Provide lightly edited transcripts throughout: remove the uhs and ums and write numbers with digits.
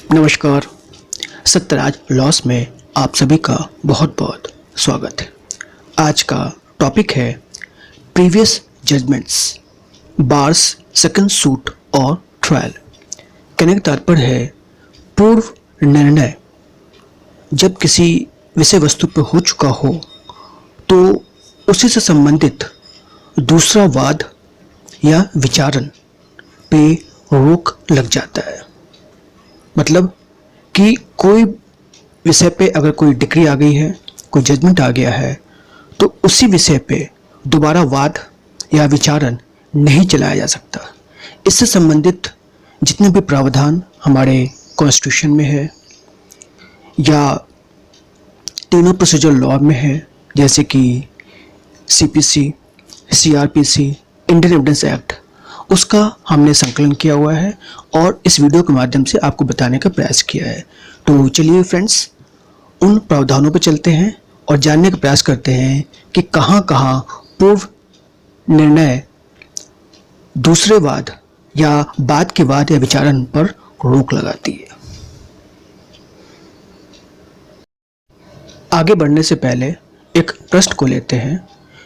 नमस्कार। सत्यराज लॉस में आप सभी का बहुत बहुत स्वागत है। आज का टॉपिक है previous judgments, bars, second suit और ट्रायल। कहने का तात्पर्य है पूर्व निर्णय जब किसी विषय वस्तु पर हो चुका हो तो उसी से संबंधित दूसरा वाद या विचारण पे रोक लग जाता है। मतलब कि कोई विषय पे अगर कोई डिक्री आ गई है, कोई जजमेंट आ गया है, तो उसी विषय पे दोबारा वाद या विचारण नहीं चलाया जा सकता। इससे संबंधित जितने भी प्रावधान हमारे कॉन्स्टिट्यूशन में है या तीनों प्रोसीजर लॉ में है, जैसे कि CPC, CrPC, Indian evidence act, उसका हमने संकलन किया हुआ है और इस वीडियो के माध्यम से आपको बताने का प्रयास किया है। तो चलिए फ्रेंड्स, उन प्रावधानों पर चलते हैं और जानने का प्रयास करते हैं कि कहाँ कहाँ पूर्व निर्णय दूसरे वाद या बाद के वाद या विचारण पर रोक लगाती है। आगे बढ़ने से पहले एक प्रश्न को लेते हैं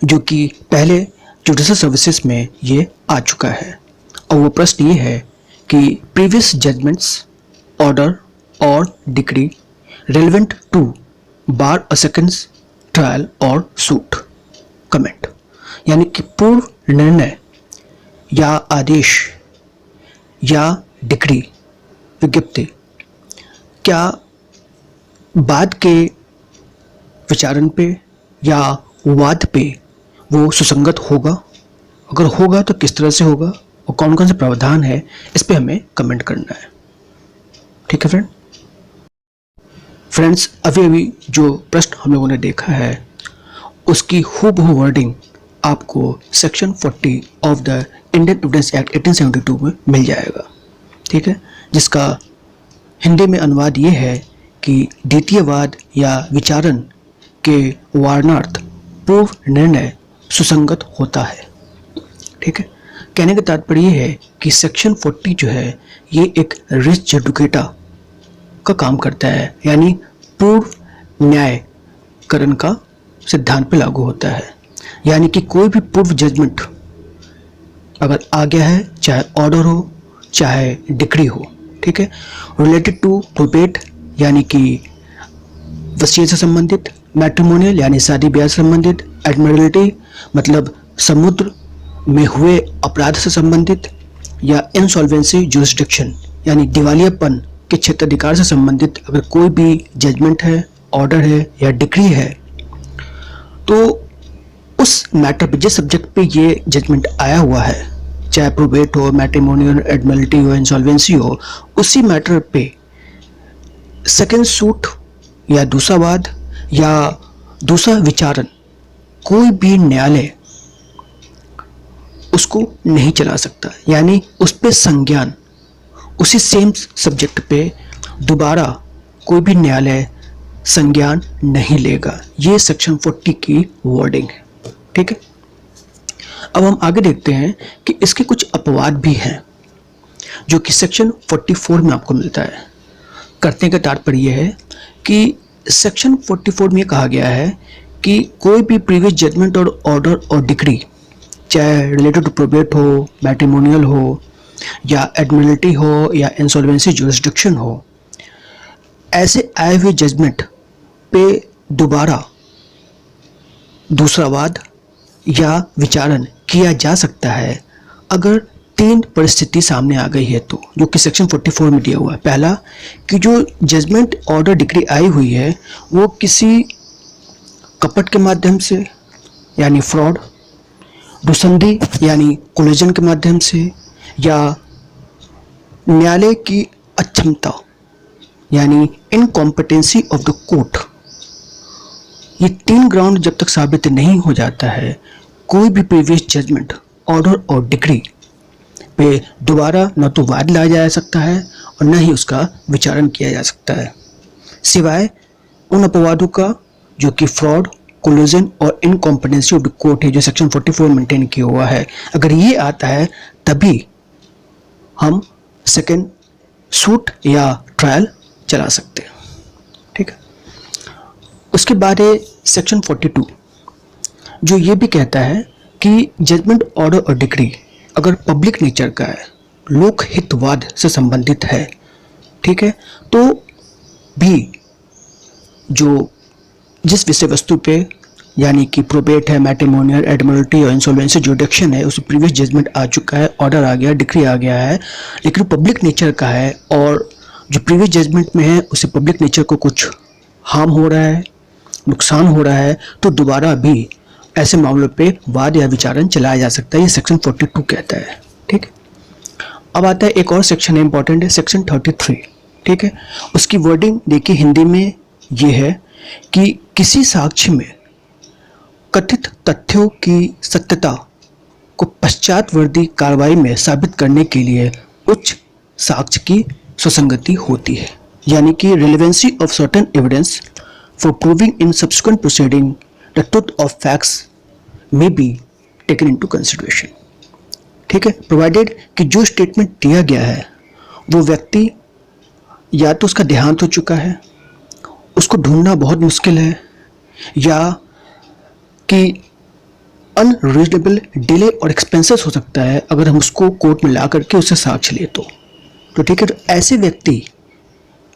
जो कि पहले जुडिशल सर्विसेज में ये आ चुका है, और वो प्रश्न ये है कि प्रीवियस जजमेंट्स, ऑर्डर और decree relevant to bar a second trial और सूट कमेंट, यानी कि पूर्व निर्णय या आदेश या डिक्री विज्ञप्ति क्या बाद के विचारण पे या वाद पे वो सुसंगत होगा, अगर होगा तो किस तरह से होगा और कौन कौन से प्रावधान है, इस पे हमें कमेंट करना है। ठीक है फ्रेंड्स, अभी जो प्रश्न हम लोगों ने देखा है उसकी हूबहू वर्डिंग आपको section 40 of the Indian evidence act 1872 में मिल जाएगा। ठीक है, जिसका हिंदी में अनुवाद ये है कि द्वितीय वाद या विचारण के वारणार्थ पूर्व निर्णय सुसंगत होता है। ठीक है, कहने का तात्पर्य ये है कि सेक्शन 40 जो है ये एक रिस जडुकेटा का काम करता है, यानी पूर्व न्यायकरण का सिद्धांत पे लागू होता है। यानी कि कोई भी पूर्व जजमेंट अगर आ गया है, चाहे ऑर्डर हो चाहे डिक्री हो, ठीक है, रिलेटेड टू प्रोबेट यानी कि वसीयत से संबंधित, मैट्रिमोनियल यानी शादी ब्याह से संबंधित, एडमिरल्टी मतलब समुद्र में हुए अपराध से संबंधित, या इंसॉल्वेंसी जुरिस्डिक्शन यानी दिवालियापन के क्षेत्राधिकार से संबंधित अगर कोई भी जजमेंट है, ऑर्डर है या डिक्री है, तो उस मैटर पे, जिस सब्जेक्ट पे ये जजमेंट आया हुआ है, चाहे प्रोबेट हो, मैट्रिमोनियल, एडमिरल्टी हो, इंसॉल्वेंसी हो, उसी मैटर पे सेकंड सूट या दूसरा वाद या दूसरा विचारण कोई भी न्यायालय उसको नहीं चला सकता। यानी उस पे संज्ञान, उसी सेम सब्जेक्ट पे दोबारा कोई भी न्यायालय संज्ञान नहीं लेगा। ये सेक्शन 40 की वर्डिंग है। ठीक है, अब हम आगे देखते हैं कि इसके कुछ अपवाद भी हैं जो कि सेक्शन 44 में आपको मिलता है। करने का तात्पर्य यह है कि सेक्शन 44 में कहा गया है कि कोई भी प्रीवियस जजमेंट और ऑर्डर और डिक्री, चाहे रिलेटेड टू प्रोबेट हो, मैट्रिमोनियल हो या एडमिरल्टी हो या इंसॉल्वेंसी जुरिस्डिक्शन हो, ऐसे आए हुए जजमेंट पे दोबारा दूसरा वाद या विचारण किया जा सकता है अगर तीन परिस्थिति सामने आ गई है तो, जो कि सेक्शन 44 में दिया हुआ है। पहला कि जो जजमेंट, ऑर्डर, डिक्री आई हुई है वो किसी कपट के माध्यम से यानी फ्रॉड, दुसंधि यानी कोलिजन के माध्यम से, या न्यायालय की अक्षमता यानी इनकॉम्पिटेंसी ऑफ द कोर्ट, ये तीन ग्राउंड जब तक साबित नहीं हो जाता है, कोई भी प्रीवियस जजमेंट, ऑर्डर और डिक्री पे दोबारा न तो वाद लाया जा सकता है और न ही उसका विचारण किया जा सकता है, सिवाय उन अपवादों का जो कि फ्रॉड, कोलिजन और इनकॉम्पिटेंसी ऑफ द कोर्ट है, जो सेक्शन 44 मेंटेन किया हुआ है। अगर ये आता है तभी हम सेकंड सूट या ट्रायल चला सकते हैं। ठीक है, उसके बाद है सेक्शन 42, जो ये भी कहता है कि जजमेंट ऑर्डर और डिक्री अगर पब्लिक नेचर का है, लोक हितवाद से संबंधित है, ठीक है, तो भी जो जिस विषय वस्तु पे यानी कि प्रोबेट है, मैट्रिमोनियल, एडमर्टी और इंसॉल्वेंसी जुडिक्शन है, उस प्रीवियस जजमेंट आ चुका है, ऑर्डर आ गया, डिक्री आ गया है, लेकिन पब्लिक नेचर का है और जो प्रीवियस जजमेंट में है उससे पब्लिक नेचर को कुछ हार्म हो रहा है, नुकसान हो रहा है, तो दोबारा भी ऐसे मामलों पे वाद या विचारण चलाया जा सकता है, ये सेक्शन 42 कहता है। ठीक है, अब आता है एक और सेक्शन है, इंपॉर्टेंट है, सेक्शन 33। ठीक है, उसकी वर्डिंग देखिए हिंदी में ये है कि किसी साक्ष्य में कथित तथ्यों की सत्यता को पश्चातवर्ती कार्रवाई में साबित करने के लिए उच्च साक्ष्य की सुसंगति होती है, यानी कि relevancy of certain evidence for proving in subsequent proceeding the truth of facts may be taken into consideration. ठीक है, प्रोवाइडेड कि जो स्टेटमेंट दिया गया है वो व्यक्ति या तो उसका देहांत हो चुका है, उसको ढूंढना बहुत मुश्किल है, या कि अनरीजनेबल डिले और एक्सपेंसेस हो सकता है अगर हम उसको कोर्ट में ला करके उससे साक्ष्य ले तो ठीक है, तो ऐसे व्यक्ति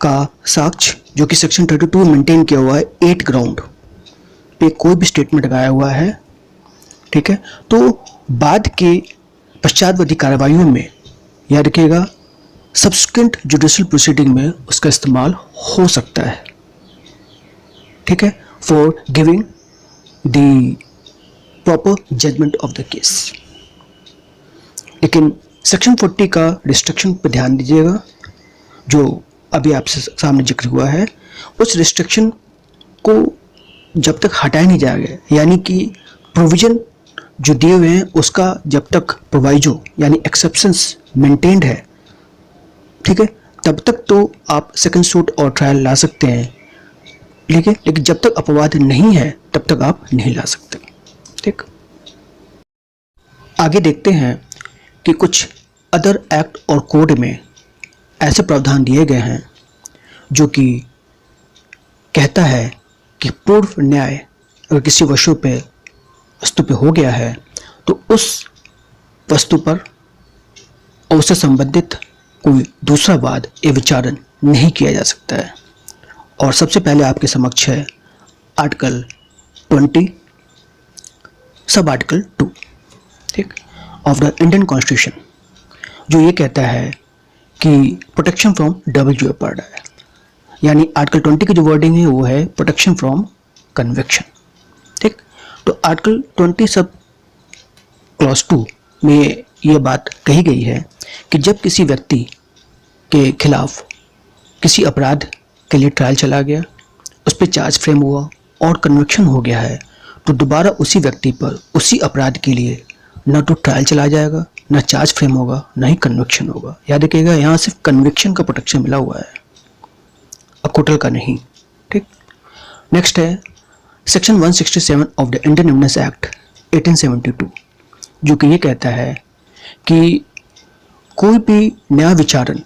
का साक्ष्य जो कि सेक्शन 32 में मेंटेन किया हुआ है, 8 ग्राउंड पे कोई भी स्टेटमेंट लगाया हुआ है, ठीक है, तो बाद के पश्चातवर्ती कार्रवाइयों में याद रखिएगा सब्सिक्वेंट जुडिशियल प्रोसीडिंग में उसका इस्तेमाल हो सकता है। ठीक है, for giving the proper judgment of the case. लेकिन सेक्शन 40 का रिस्ट्रिक्शन पर ध्यान दीजिएगा, जो अभी आपसे सामने जिक्र हुआ है, उस रिस्ट्रिक्शन को जब तक हटाया नहीं जाएगा, यानी कि प्रोविजन जो दिए हुए हैं उसका जब तक प्रोवाइजो यानी एक्सेप्शंस मेंटेन्ड है, ठीक है, तब तक तो आप सेकंड सूट और ट्रायल ला सकते हैं, लेकिन जब तक अपवाद नहीं है तब तक आप नहीं ला सकते। ठीक, आगे देखते हैं कि कुछ अदर एक्ट और कोड में ऐसे प्रावधान दिए गए हैं जो कि कहता है कि पूर्व न्याय अगर किसी वस्तु पे हो गया है तो उस वस्तु पर और उससे संबंधित कोई दूसरा वाद या विचारण नहीं किया जा सकता है। और सबसे पहले आपके समक्ष है आर्टिकल 20 सब आर्टिकल 2, ठीक, ऑफ द इंडियन कॉन्स्टिट्यूशन, जो ये कहता है कि प्रोटेक्शन फ्रॉम डबल जेओपर्डी है, यानी आर्टिकल 20 की जो वर्डिंग है वो है प्रोटेक्शन फ्रॉम कन्विक्शन। ठीक, तो आर्टिकल 20 सब क्लॉज 2 में ये बात कही गई है कि जब किसी व्यक्ति के खिलाफ किसी अपराध के लिए ट्रायल चला गया, उस पर चार्ज फ्रेम हुआ और कन्विक्शन हो गया है, तो दोबारा उसी व्यक्ति पर उसी अपराध के लिए न तो ट्रायल चला जाएगा, न चार्ज फ्रेम होगा, न ही कन्विक्शन होगा। याद रखिएगा, यहाँ सिर्फ कन्विक्शन का प्रोटेक्शन मिला हुआ है, अकोटल का नहीं। ठीक, नेक्स्ट है section 167 of the Indian evidence act 1872, जो कि ये कहता है कि कोई भी न्याय विचारण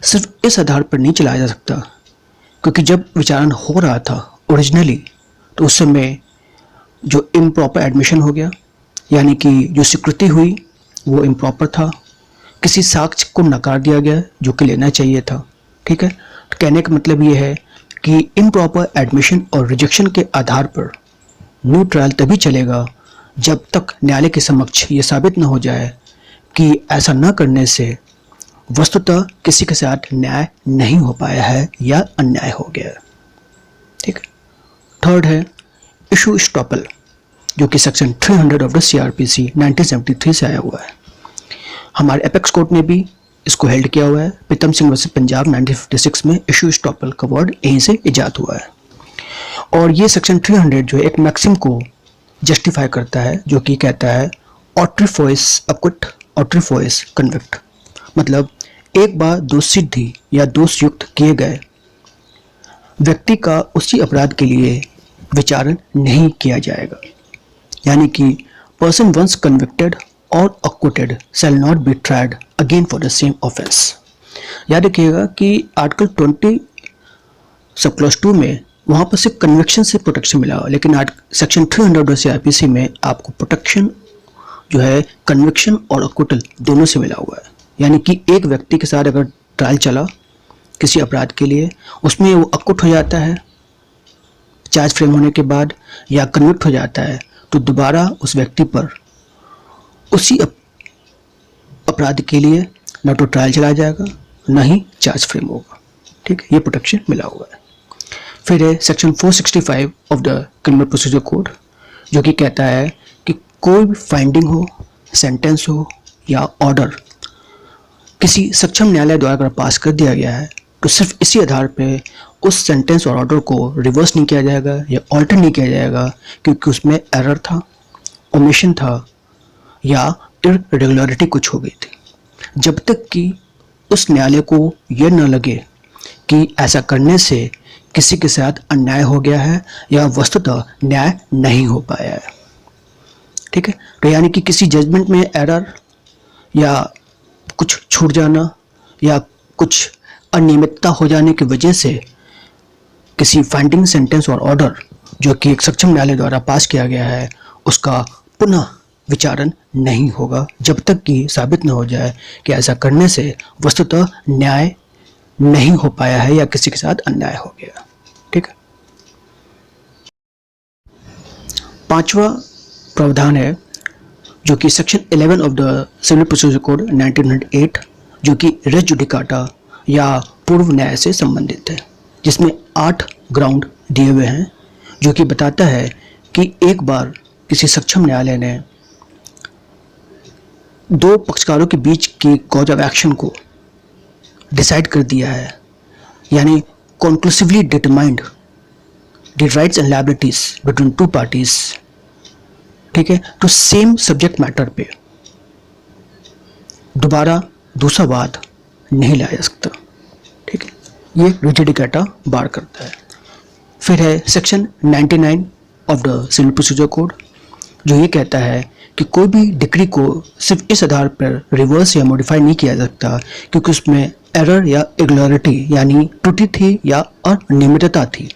सिर्फ इस आधार पर नहीं चलाया जा सकता, क्योंकि जब विचारण हो रहा था ओरिजिनली तो उस समय जो इम्प्रॉपर एडमिशन हो गया, यानी कि जो स्वीकृति हुई वो इम्प्रॉपर था, किसी साक्ष्य को नकार दिया गया जो कि लेना चाहिए था। ठीक है, तो कहने का मतलब ये है कि इम्प्रॉपर एडमिशन और रिजेक्शन के आधार पर न्यू ट्रायल तभी चलेगा जब तक न्यायालय के समक्ष ये साबित न हो जाए कि ऐसा न करने से वस्तुतः किसी के साथ न्याय नहीं हो पाया है या अन्याय हो गया है। ठीक, थर्ड है इशू स्टॉपल, जो कि सेक्शन 300 ऑफ द CRPC 1973 से आया हुआ है। हमारे एपेक्स कोर्ट ने भी इसको हेल्ड किया हुआ है, प्रीतम सिंह वर्सेस पंजाब 1956 में इशू स्टॉपल का वर्ड यहीं से इजाद हुआ है। और ये सेक्शन 300 जो है एक मैक्सिम को जस्टिफाई करता है, जो कि कहता है ऑट्रीफोइस अक्विट ऑट्रीफोइस कन्विक्ट, मतलब एक बार दोष सिद्धि या दोष युक्त किए गए व्यक्ति का उसी अपराध के लिए विचारण नहीं किया जाएगा, यानी कि पर्सन वंस कन्विक्टेड और acquitted shall not be tried again for the same offence. याद रखिएगा कि आर्टिकल 20 सब क्लॉज 2 में वहाँ पर सिर्फ कन्विक्शन से प्रोटेक्शन मिला, लेकिन सेक्शन 300 CRPC में आपको प्रोटेक्शन जो है कन्विक्शन और अक्विटल दोनों से मिला हुआ है। यानी कि एक व्यक्ति के साथ अगर ट्रायल चला किसी अपराध के लिए, उसमें वो अक्विट हो जाता है चार्ज फ्रेम होने के बाद या कन्विक्ट हो जाता है, तो दोबारा उस व्यक्ति पर उसी अपराध के लिए न तो ट्रायल चलाया जाएगा न ही चार्ज फ्रेम होगा। ठीक है, ये प्रोटेक्शन मिला हुआ है। फिर है section 465 of the criminal procedure code, जो कि कहता है कि कोई भी फाइंडिंग हो, सेंटेंस हो या ऑर्डर किसी सक्षम न्यायालय द्वारा अगर पास कर दिया गया है तो सिर्फ इसी आधार पे उस सेंटेंस और ऑर्डर को रिवर्स नहीं किया जाएगा या ऑल्टर नहीं किया जाएगा क्योंकि उसमें एरर था, ओमिशन था या इरेगुलरिटी कुछ हो गई थी, जब तक कि उस न्यायालय को यह न लगे कि ऐसा करने से किसी के साथ अन्याय हो गया है या वस्तुतः न्याय नहीं हो पाया है। ठीक है, तो यानी कि किसी जजमेंट में एरर या कुछ छूट जाना या कुछ अनियमितता हो जाने की वजह से किसी फाइंडिंग, सेंटेंस और ऑर्डर जो कि एक सक्षम न्यायालय द्वारा पास किया गया है उसका पुनः विचारण नहीं होगा जब तक कि साबित न हो जाए कि ऐसा करने से वस्तुतः न्याय नहीं हो पाया है या किसी के साथ अन्याय हो गया। ठीक है, पांचवा प्रावधान है जो कि section 11 of the civil procedure code 1908, जो कि रेस जुडिकाटा या पूर्व न्याय से संबंधित है, जिसमें 8 ग्राउंड दिए हुए हैं, जो कि बताता है कि एक बार किसी सक्षम न्यायालय ने दो पक्षकारों के बीच की कॉज ऑफ एक्शन को डिसाइड कर दिया है, यानी conclusively determined the rights and liabilities between two parties. ठीक है, तो सेम सब्जेक्ट मैटर पे दोबारा दूसरा वाद नहीं लाया जा सकता। ठीक है, ये रेस जुडिकाटा बार करता है। फिर है section 99 of the civil procedure code, जो ये कहता है कि कोई भी डिक्री को सिर्फ इस आधार पर रिवर्स या मॉडिफाई नहीं किया जा सकता क्योंकि उसमें एरर या इरेगुलरिटी यानी त्रुटि थी या अनियमितता थी,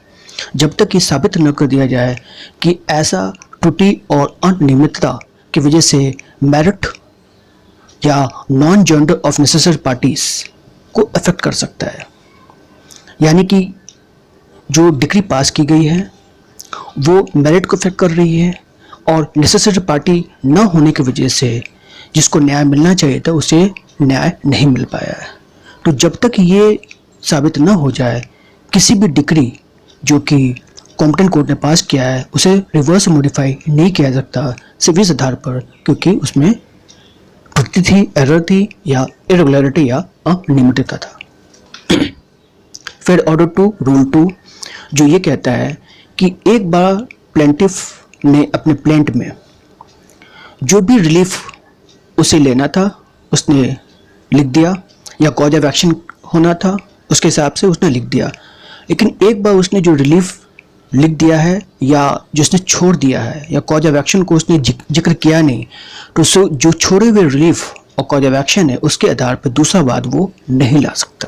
जब तक ये साबित न कर दिया जाए कि ऐसा त्रुटि और अनियमितता की वजह से मेरिट या non gender of necessary parties को अफेक्ट कर सकता है। यानी कि जो डिक्री पास की गई है वो मेरिट को अफेक्ट कर रही है और नेसेसरी पार्टी न होने की वजह से जिसको न्याय मिलना चाहिए था उसे न्याय नहीं मिल पाया है। तो जब तक ये साबित न हो जाए किसी भी डिक्री जो कि कॉम्पिटेंट कोर्ट ने पास किया है उसे रिवर्स मॉडिफाई नहीं किया जा सकता सिर्फ इस आधार पर क्योंकि उसमें त्रुटि थी, एरर थी या इरेगुलरिटी या अनियमितता था। फिर ऑर्डर 2 रूल 2, जो ये कहता है कि एक बार प्लेंटिफ ने अपने प्लेंट में जो भी रिलीफ उसे लेना था उसने लिख दिया या कॉज ऑफ एक्शन होना था उसके हिसाब से उसने लिख दिया, लेकिन एक बार उसने जो रिलीफ लिख दिया है या जो उसने छोड़ दिया है या कॉज ऑफ एक्शन को उसने जिक्र किया नहीं, तो जो छोड़े हुए रिलीफ और कॉज ऑफ एक्शन है उसके आधार पर दूसरा वाद वो नहीं ला सकता।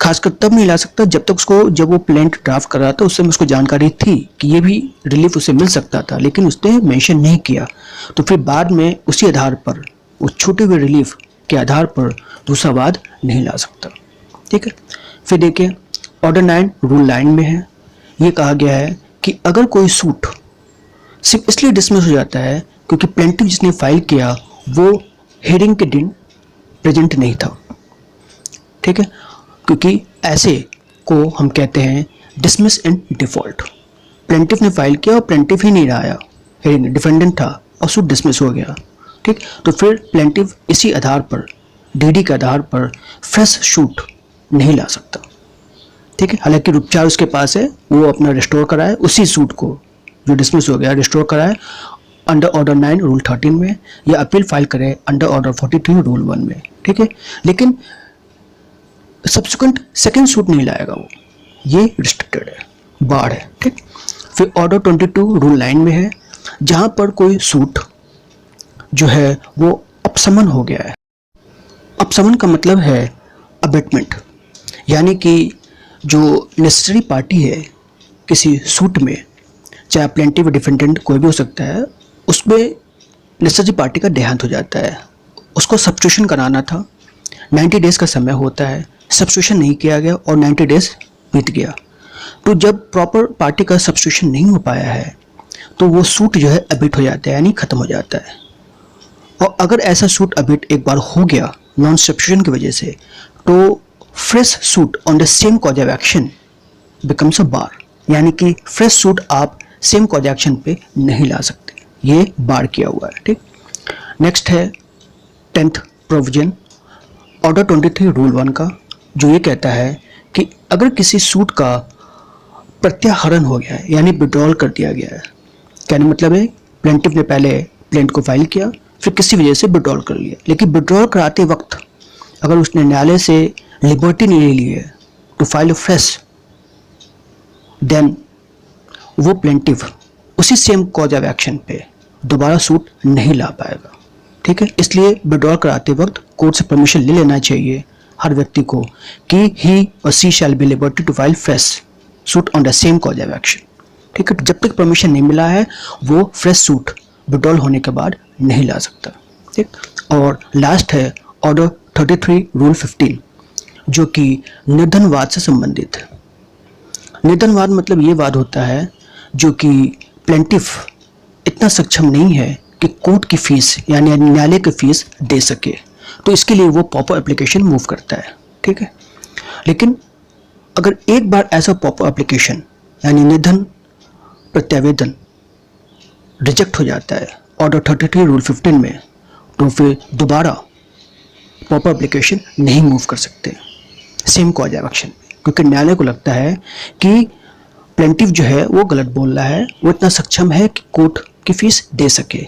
खासकर तब नहीं ला सकता जब तक उसको, जब वो प्लेंट ड्राफ्ट कर रहा था उस समय उसको जानकारी थी कि ये भी रिलीफ उसे मिल सकता था, लेकिन उसने मेंशन नहीं किया, तो फिर बाद में उसी आधार पर उस छूटे हुए रिलीफ के आधार पर दूसरा वाद नहीं ला सकता। ठीक है, फिर देखिए ऑर्डर 9 रूल 9 में है, ये कहा गया है कि अगर कोई सूट सिर्फ इसलिए डिसमिस हो जाता है क्योंकि प्लेंटिफ जिसने फाइल किया वो हियरिंग के दिन प्रेजेंट नहीं था। ठीक है, क्योंकि ऐसे को हम कहते हैं डिसमिस इन डिफॉल्ट। प्लेंटिफ ने फाइल किया और प्लेंटिफ ही नहीं आया, हियरिंग डिफेंडेंट था और सूट डिसमिस हो गया। ठीक, तो फिर प्लेंटिफ इसी आधार पर, डीडी के आधार पर फ्रेश शूट नहीं ला सकता। ठीक है, हालांकि उपचार उसके पास है, वो अपना रिस्टोर कराए उसी सूट को जो डिसमिस हो गया रिस्टोर कराए अंडर ऑर्डर 9 रूल 13 में, या अपील फाइल करे अंडर ऑर्डर 43 रूल 1 में। ठीक है, लेकिन सब्सिक्वेंट सेकेंड सूट नहीं लाएगा वो, ये रिस्ट्रिक्टेड है, बाढ़ है। ठीक, फिर ऑर्डर 22 रूल 9 में है, जहां पर कोई सूट जो है वो अपसमन हो गया है। अपसमन का मतलब है अबेटमेंट, यानी कि जो नेसेसरी पार्टी है किसी सूट में, चाहे प्लेंटिव डिफेंडेंट कोई भी हो सकता है, उसमें नेसेसरी पार्टी का देहांत हो जाता है, उसको सब्स्टिट्यूशन कराना था, 90 डेज़ का समय होता है, सब्स्टिट्यूशन नहीं किया गया और 90 डेज़ बीत गया। तो जब प्रॉपर पार्टी का सब्स्टिट्यूशन नहीं हो पाया है तो वो सूट जो है अबिट हो जाता है, यानी ख़त्म हो जाता है। और अगर ऐसा सूट अबिट एक बार हो गया नॉन सब्स्टिट्यूशन की वजह से, तो fresh suit on the same cause of action becomes a bar, यानी कि फ्रेश सूट आप सेम कॉज एक्शन पे नहीं ला सकते, ये बार किया हुआ है। ठीक, नेक्स्ट है 10th प्रोविजन ऑर्डर 23 रूल 1 का, जो ये कहता है कि अगर किसी सूट का प्रत्याहरण हो गया है, यानी विड्रॉल कर दिया गया है, कहने मतलब है प्लेंटिफ ने पहले प्लेंट को फाइल किया, फिर किसी वजह से विड्रॉल कर लिया, लेकिन विड्रॉल कराते वक्त अगर उसने न्यायालय से लिबर्टी नहीं ली है to file a fresh, then वो प्लेंटिफ उसी सेम कॉज ऑफ एक्शन पे दोबारा सूट नहीं ला पाएगा। ठीक है, इसलिए विड्रॉल कराते वक्त कोर्ट से परमिशन ले लेना चाहिए हर व्यक्ति को कि ही और she shall be liberty to file fresh suit on the same cause of action. ठीक है, जब तक परमिशन नहीं मिला है वो फ्रेश सूट विड्रॉल होने के बाद नहीं ला सकता। ठीक, और लास्ट है ऑर्डर 33 रूल 15, जो कि निर्धनवाद से संबंधित है। निर्धनवाद मतलब ये वाद होता है जो कि प्लेंटिफ इतना सक्षम नहीं है कि कोर्ट की फीस यानी न्यायालय की फीस दे सके, तो इसके लिए वो पॉपर एप्लीकेशन मूव करता है। ठीक है, लेकिन अगर एक बार ऐसा पॉपर एप्लीकेशन यानी निधन प्रत्यावेदन रिजेक्ट हो जाता है ऑर्डर 33 रूल 15 में, तो फिर दोबारा पॉपर एप्लीकेशन नहीं मूव कर सकते सेम कॉज ऑफ एक्शन, क्योंकि न्यायालय को लगता है कि प्लेंटिफ जो है वो गलत बोल रहा है, वो इतना सक्षम है कि कोर्ट की फीस दे सके,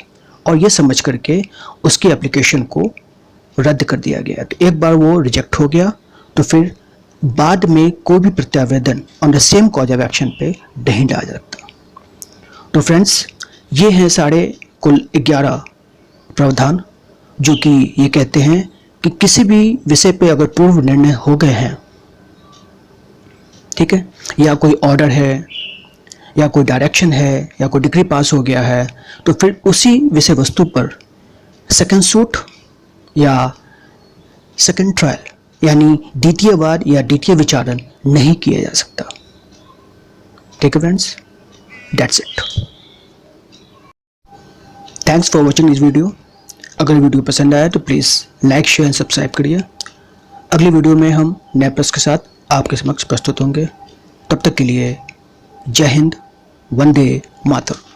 और ये समझ करके उसकी एप्लीकेशन को रद्द कर दिया गया। तो एक बार वो रिजेक्ट हो गया तो फिर बाद में कोई भी प्रत्यावेदन on the same cause of action पे नहीं डाला जाता। तो फ्रेंड्स, ये हैं सारे कुल 11 प्रावधान जो कि ये कहते हैं कि किसी भी विषय पे अगर पूर्व निर्णय हो गए हैं, ठीक है, या कोई ऑर्डर है या कोई डायरेक्शन है या कोई डिग्री पास हो गया है, तो फिर उसी विषय वस्तु पर सेकंड सूट या सेकंड ट्रायल यानी द्वितीय वाद या द्वितीय विचारण नहीं किया जा सकता। ठीक है friends, that's it. Thanks for watching this video. अगर वीडियो पसंद आया तो please like share and subscribe करिए। अगली वीडियो में हम नए प्रश्न के साथ आपके समक्ष प्रस्तुत होंगे। तब तक के लिए जय हिंद, वंदे मातरम।